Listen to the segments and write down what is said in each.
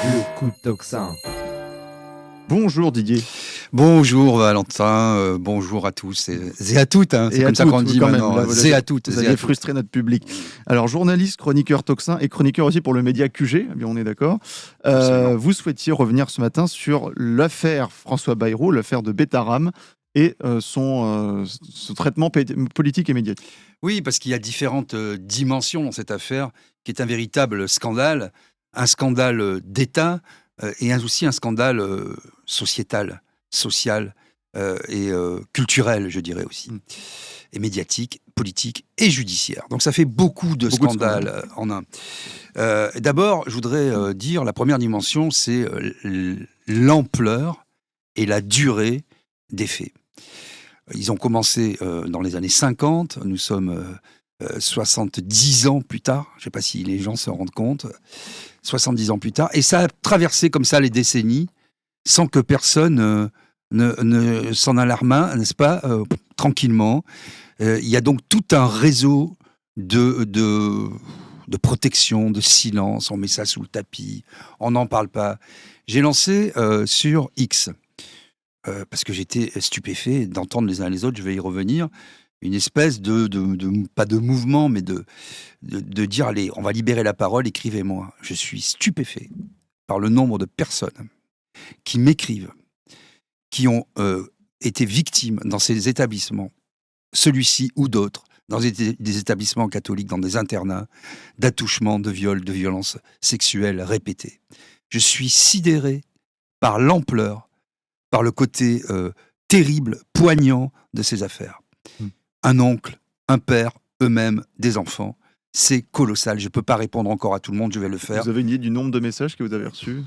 Le coup de tocsin. Bonjour Didier. Bonjour Valentin, bonjour à tous et à toutes, hein, c'est comme ça qu'on dit maintenant, c'est à toutes. Vous avez frustré notre public. Alors journaliste, chroniqueur tocsin et chroniqueur aussi pour le média QG, eh bien on est d'accord. Vous souhaitiez revenir ce matin sur l'affaire François Bayrou, l'affaire de Betaram et ce traitement politique et médiatique. Oui, parce qu'il y a différentes dimensions dans cette affaire, qui est un véritable scandale, un scandale d'État et aussi un scandale sociétal, social et culturel, je dirais aussi, et médiatique, politique et judiciaire. Donc ça fait beaucoup de scandales en un. D'abord, je voudrais dire, la première dimension, c'est l'ampleur et la durée des faits. Ils ont commencé dans les années 50, nous sommes 70 ans plus tard, je ne sais pas si les gens se rendent compte, 70 ans plus tard, et ça a traversé comme ça les décennies, sans que personne ne s'en alarme, n'est-ce pas, tranquillement. Il y a donc tout un réseau de protection, de silence, on met ça sous le tapis, on n'en parle pas. J'ai lancé sur X, parce que j'étais stupéfait d'entendre les uns les autres, je vais y revenir, une espèce pas de mouvement, mais de dire, allez, on va libérer la parole, écrivez-moi. Je suis stupéfait par le nombre de personnes qui m'écrivent, qui ont été victimes dans ces établissements, celui-ci ou d'autres, dans des établissements catholiques, dans des internats, d'attouchements, de viols, de violences sexuelles répétées. Je suis sidéré par l'ampleur, par le côté terrible, poignant de ces affaires. Un oncle, un père, eux-mêmes, des enfants, c'est colossal. Je ne peux pas répondre encore à tout le monde, je vais le faire. Vous avez une idée du nombre de messages que vous avez reçus ?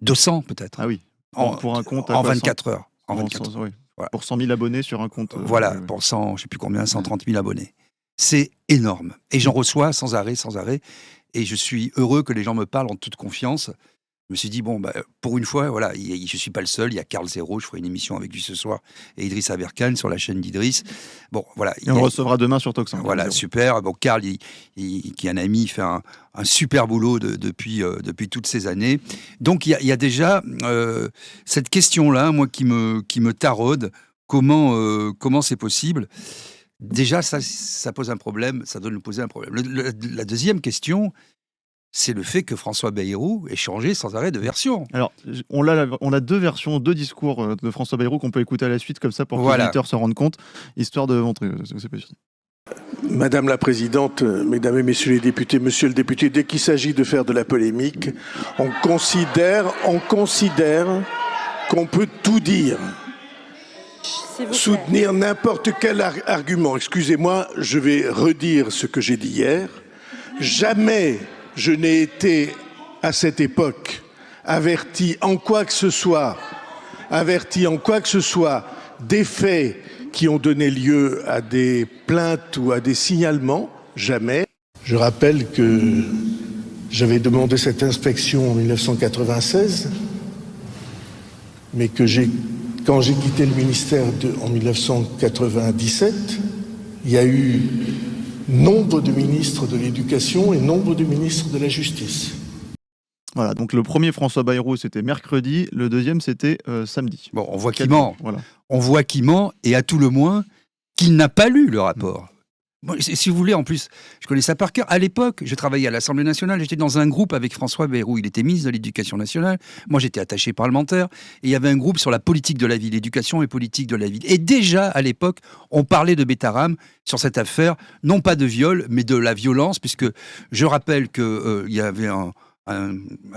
200 peut-être. Ah oui, pour un compte en 24 heures. En 24 heures. Oui. Voilà. Pour 100 000 abonnés sur un compte. Voilà, pour 100, je ne sais plus combien, 130 000 abonnés. C'est énorme. Et j'en reçois sans arrêt. Et je suis heureux que les gens me parlent en toute confiance. Je me suis dit, bon, pour une fois, voilà, je ne suis pas le seul. Il y a Karl Zéro, je ferai une émission avec lui ce soir, et Idriss Aberkane sur la chaîne d'Idriss. Bon, voilà. Et on le recevra demain sur Tocsin. Voilà, super. Bon, Karl, qui est un ami, fait un super boulot depuis toutes ces années. Donc, il y a déjà cette question-là, moi, qui me taraude. Comment c'est possible ? Déjà, ça pose un problème, ça doit nous poser un problème. La deuxième question, c'est le fait que François Bayrou ait changé sans arrêt de version. Alors, on a deux versions, deux discours de François Bayrou qu'on peut écouter à la suite, comme ça, pour que les auditeurs se rendent compte, histoire de montrer. C'est possible. Madame la Présidente, Mesdames et Messieurs les députés, Monsieur le député, dès qu'il s'agit de faire de la polémique, on considère qu'on peut tout dire. Soutenir n'importe quel argument. Excusez-moi, je vais redire ce que j'ai dit hier. Jamais je n'ai été, à cette époque, averti en quoi que ce soit des faits qui ont donné lieu à des plaintes ou à des signalements. Jamais. Je rappelle que j'avais demandé cette inspection en 1996, mais que quand j'ai quitté le ministère en 1997, il y a eu nombre de ministres de l'Éducation et nombre de ministres de la Justice. Voilà, donc le premier François Bayrou, c'était mercredi, le deuxième, c'était samedi. Bon, on voit qu'il ment. Voilà. On voit qu'il ment, et à tout le moins, qu'il n'a pas lu le rapport. Bon, si vous voulez, en plus, je connais ça par cœur. À l'époque, je travaillais à l'Assemblée nationale, j'étais dans un groupe avec François Bayrou. Il était ministre de l'Éducation nationale, moi j'étais attaché parlementaire, et il y avait un groupe sur la politique de la ville, l'éducation et politique de la ville. Et déjà, à l'époque, on parlait de Betaram sur cette affaire, non pas de viol, mais de la violence, puisque je rappelle qu'il y avait un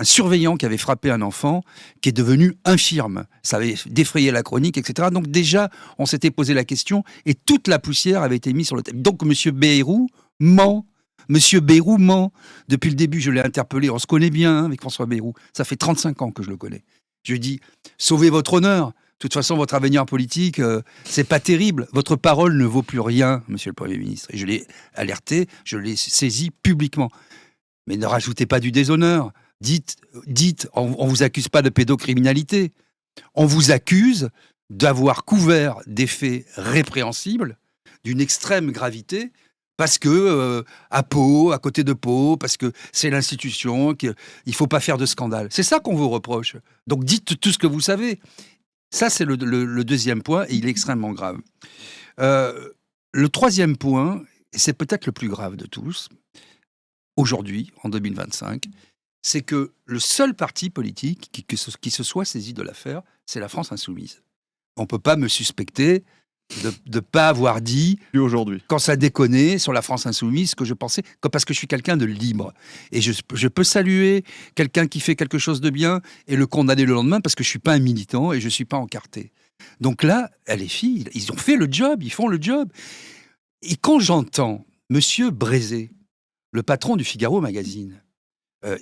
surveillant qui avait frappé un enfant, qui est devenu infirme. Ça avait défrayé la chronique, etc. Donc déjà, on s'était posé la question, et toute la poussière avait été mise sur le thème. Donc M. Bayrou ment. Monsieur Bayrou ment. Depuis le début, je l'ai interpellé. On se connaît bien avec François Bayrou. Ça fait 35 ans que je le connais. Je lui ai dit, sauvez votre honneur. De toute façon, votre avenir politique, c'est pas terrible. Votre parole ne vaut plus rien, Monsieur le Premier ministre. Et je l'ai alerté, je l'ai saisi publiquement. Mais ne rajoutez pas du déshonneur. Dites, on ne vous accuse pas de pédocriminalité. On vous accuse d'avoir couvert des faits répréhensibles, d'une extrême gravité, Parce que à Pau, à côté de Pau, parce que c'est l'institution, qu'il ne faut pas faire de scandale. C'est ça qu'on vous reproche. Donc dites tout ce que vous savez. Ça, c'est le deuxième point, et il est extrêmement grave. Le troisième point, et c'est peut-être le plus grave de tous, aujourd'hui, en 2025, c'est que le seul parti politique qui se soit saisi de l'affaire, c'est la France Insoumise. On ne peut pas me suspecter de ne pas avoir dit, Plus aujourd'hui. quand ça déconnait sur la France Insoumise, ce que je pensais, parce que je suis quelqu'un de libre. Et je peux saluer quelqu'un qui fait quelque chose de bien et le condamner le lendemain parce que je ne suis pas un militant et je ne suis pas encarté. Donc là, les filles, ils ont fait le job, ils font le job. Et quand j'entends Monsieur Brézé, le patron du Figaro Magazine,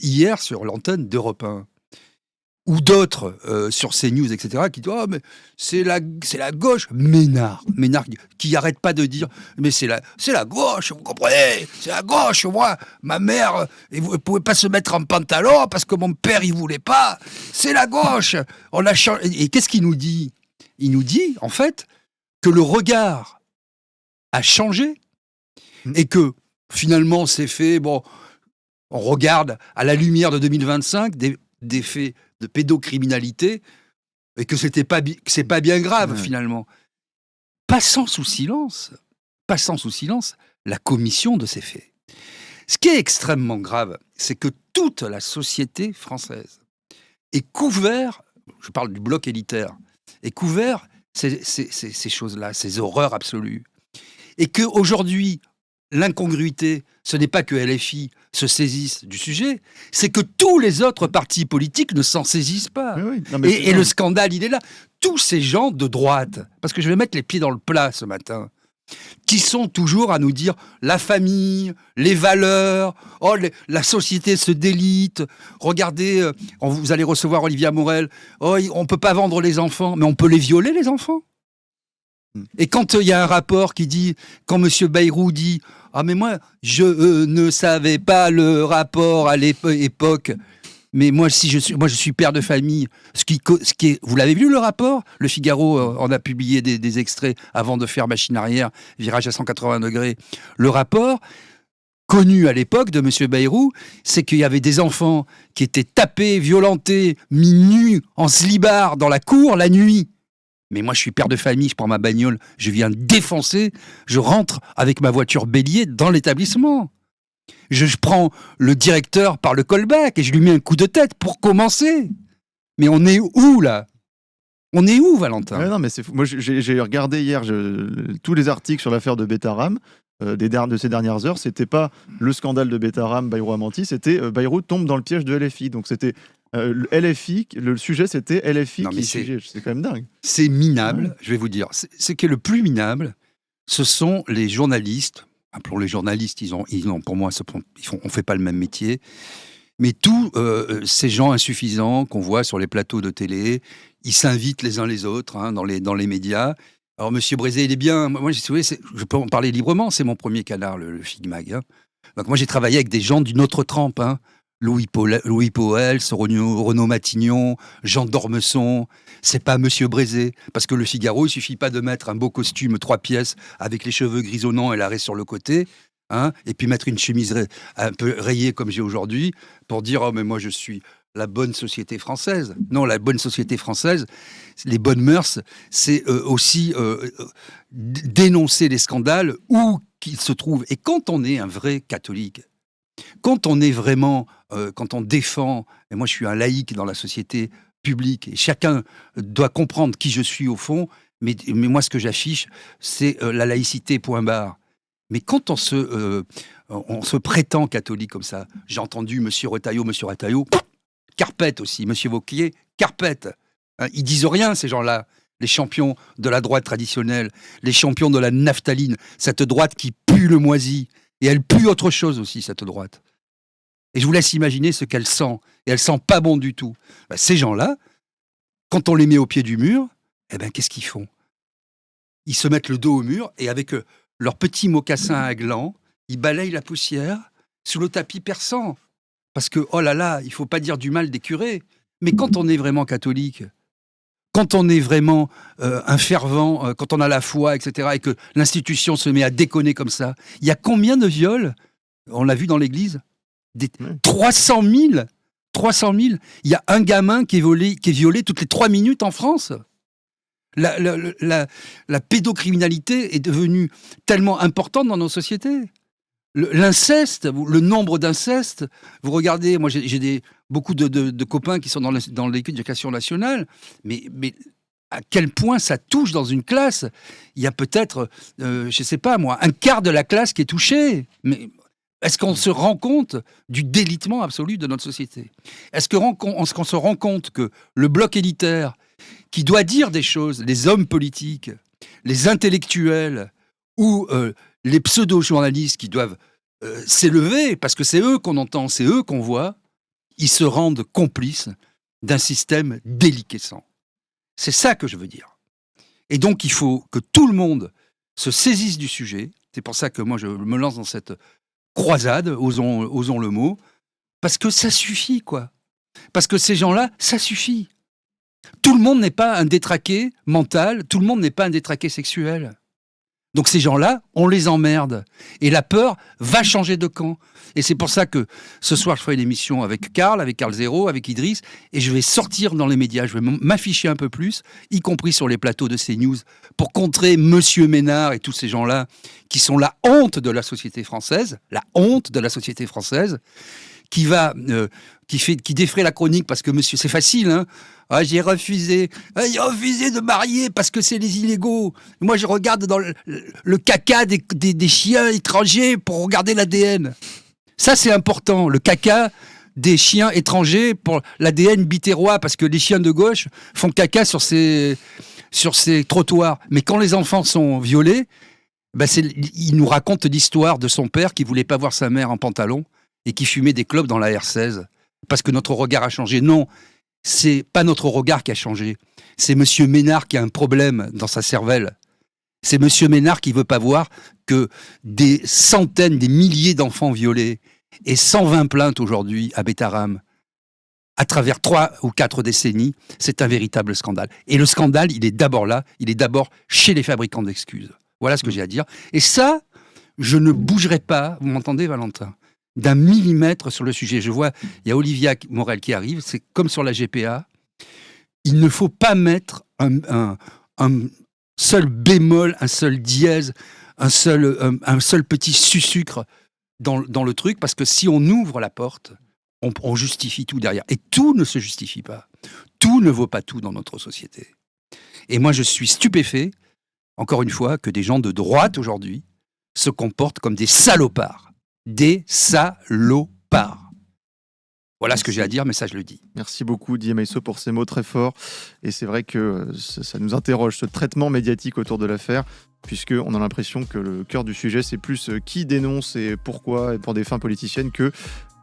hier sur l'antenne d'Europe 1, ou d'autres sur CNews, etc., qui disent « Oh, mais c'est la gauche !» Ménard, qui n'arrête pas de dire « Mais c'est la gauche, vous comprenez ? C'est la gauche, moi, ma mère, et vous ne pouvez pas se mettre en pantalon parce que mon père, il ne voulait pas. C'est la gauche !» On a changé. Et qu'est-ce qu'il nous dit ? Il nous dit, en fait, que le regard a changé et que, finalement, c'est fait... Bon, on regarde à la lumière de 2025 des faits de pédocriminalité et que c'est pas bien grave finalement. Passant sous silence la commission de ces faits. Ce qui est extrêmement grave, c'est que toute la société française est couverte, je parle du bloc élitaire, est couvert ces choses-là, ces horreurs absolues. Et qu'aujourd'hui, l'incongruité, ce n'est pas que LFI se saisisse du sujet, c'est que tous les autres partis politiques ne s'en saisissent pas. Oui. Et le scandale, il est là. Tous ces gens de droite, parce que je vais mettre les pieds dans le plat ce matin, qui sont toujours à nous dire la famille, les valeurs, la société se délite, regardez, vous allez recevoir Olivia Morel, on ne peut pas vendre les enfants, mais on peut les violer les enfants. Et quand il y a un rapport qui dit, quand M. Bayrou dit « Ah mais moi, je ne savais pas le rapport à l'époque, mais moi je suis père de famille. » Vous l'avez vu le rapport ? Le Figaro en a publié des extraits avant de faire machine arrière, virage à 180 degrés. Le rapport, connu à l'époque de M. Bayrou, c'est qu'il y avait des enfants qui étaient tapés, violentés, mis nus en slibard dans la cour la nuit. Mais moi, je suis père de famille, je prends ma bagnole, je viens défoncer, je rentre avec ma voiture bélier dans l'établissement. Je prends le directeur par le callback et je lui mets un coup de tête pour commencer. Mais on est où, là ? On est où, Valentin ? Non, mais c'est fou. Moi, j'ai regardé hier tous les articles sur l'affaire de Betaram de ces dernières heures. C'était pas le scandale de Betaram, Bayrou a menti, c'était Bayrou tombe dans le piège de LFI. Donc c'était LFI, le sujet c'était LFI c'est quand même dingue. C'est minable, je vais vous dire. Ce qui est le plus minable, ce sont les journalistes. Appelons les journalistes, pour moi, on fait pas le même métier. Mais tous ces gens insuffisants qu'on voit sur les plateaux de télé, ils s'invitent les uns les autres dans les médias. Alors, Monsieur Brézé, il est bien. Moi, je peux en parler librement. C'est mon premier canard, le Figmag. Donc, moi, j'ai travaillé avec des gens d'une autre trempe. Louis Poels, Renaud Matignon, Jean d'Ormesson. C'est pas Monsieur Brézé. Parce que le Figaro, il suffit pas de mettre un beau costume 3 pièces avec les cheveux grisonnants et l'arrêt sur le côté, et puis mettre une chemise un peu rayée comme j'ai aujourd'hui pour dire « Oh, mais moi, je suis la bonne société française ». Non, la bonne société française, les bonnes mœurs, c'est aussi dénoncer les scandales où qu'ils se trouvent. Et quand on est un vrai catholique, quand on est vraiment, quand on défend, et moi je suis un laïc dans la société publique, et chacun doit comprendre qui je suis au fond, mais moi ce que j'affiche, c'est la laïcité, point barre. Mais quand on se prétend catholique comme ça, j'ai entendu Monsieur Retailleau, carpette aussi, Monsieur Vauquier, carpette. Ils disent rien, ces gens-là, les champions de la droite traditionnelle, les champions de la naphtaline, cette droite qui pue le moisi. Et elle pue autre chose aussi, cette droite. Et je vous laisse imaginer ce qu'elle sent. Et elle sent pas bon du tout. Ces gens-là, quand on les met au pied du mur, qu'est-ce qu'ils font ? Ils se mettent le dos au mur et avec leurs petits mocassins à gland, ils balayent la poussière sous le tapis persan. Parce que, oh là là, il faut pas dire du mal des curés. Mais quand on est vraiment catholique, quand on est vraiment un fervent, quand on a la foi, etc., et que l'institution se met à déconner comme ça, il y a combien de viols? On l'a vu dans l'église. 300 000. 300 000. Il y a un gamin qui est violé toutes les 3 minutes en France. La pédocriminalité est devenue tellement importante dans nos sociétés. L'inceste, le nombre d'incestes, vous regardez, moi j'ai beaucoup de copains qui sont dans l'éducation nationale, mais à quel point ça touche dans une classe? Il y a peut-être, je sais pas moi, un quart de la classe qui est touchée. Mais est-ce qu'on se rend compte du délitement absolu de notre société? Est-ce qu'on se rend compte que le bloc élitaire, qui doit dire des choses, les hommes politiques, les intellectuels ou les pseudo-journalistes qui doivent s'élever, parce que c'est eux qu'on entend, c'est eux qu'on voit, ils se rendent complices d'un système déliquescent. C'est ça que je veux dire. Et donc, il faut que tout le monde se saisisse du sujet. C'est pour ça que moi, je me lance dans cette croisade, osons le mot, parce que ça suffit, quoi. Parce que ces gens-là, ça suffit. Tout le monde n'est pas un détraqué mental, tout le monde n'est pas un détraqué sexuel. Donc ces gens-là, on les emmerde. Et la peur va changer de camp. Et c'est pour ça que ce soir, je ferai une émission avec Karl Zéro, avec Idriss, et je vais sortir dans les médias, je vais m'afficher un peu plus, y compris sur les plateaux de CNews, pour contrer Monsieur Ménard et tous ces gens-là qui sont la honte de la société française, qui défraie la chronique parce que monsieur, c'est facile, hein. Ah, j'ai refusé de marier parce que c'est les illégaux. Moi, je regarde dans le caca des chiens étrangers pour regarder l'ADN. Ça, c'est important. Le caca des chiens étrangers pour l'ADN bitérois, parce que les chiens de gauche font caca sur ces trottoirs. Mais quand les enfants sont violés, il nous raconte l'histoire de son père qui voulait pas voir sa mère en pantalon et qui fumait des clopes dans la R16 parce que notre regard a changé. Non, c'est pas notre regard qui a changé. C'est Monsieur Ménard qui a un problème dans sa cervelle. C'est Monsieur Ménard qui veut pas voir que des centaines, des milliers d'enfants violés et 120 plaintes aujourd'hui à Bétarame, à travers 3 ou 4 décennies, c'est un véritable scandale. Et le scandale, il est d'abord là, il est d'abord chez les fabricants d'excuses. Voilà ce que j'ai à dire. Et ça, je ne bougerai pas, vous m'entendez Valentin, d'un millimètre sur le sujet. Je vois, il y a Olivia Morel qui arrive, c'est comme sur la GPA. Il ne faut pas mettre un seul bémol, un seul dièse, un seul petit sucre dans le truc, parce que si on ouvre la porte, on justifie tout derrière. Et tout ne se justifie pas. Tout ne vaut pas tout dans notre société. Et moi, je suis stupéfait, encore une fois, que des gens de droite aujourd'hui se comportent comme des salopards. Des salopards. Voilà ce que j'ai à dire, mais ça, je le dis. Merci beaucoup, Didier Maïsso, pour ces mots très forts. Et c'est vrai que ça nous interroge, ce traitement médiatique autour de l'affaire, puisqu'on a l'impression que le cœur du sujet, c'est plus qui dénonce et pourquoi, et pour des fins politiciennes, que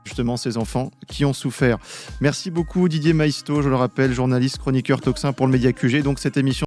justement ces enfants qui ont souffert. Merci beaucoup, Didier Maïsto, je le rappelle, journaliste, chroniqueur Toxin pour le Média QG. Donc cette émission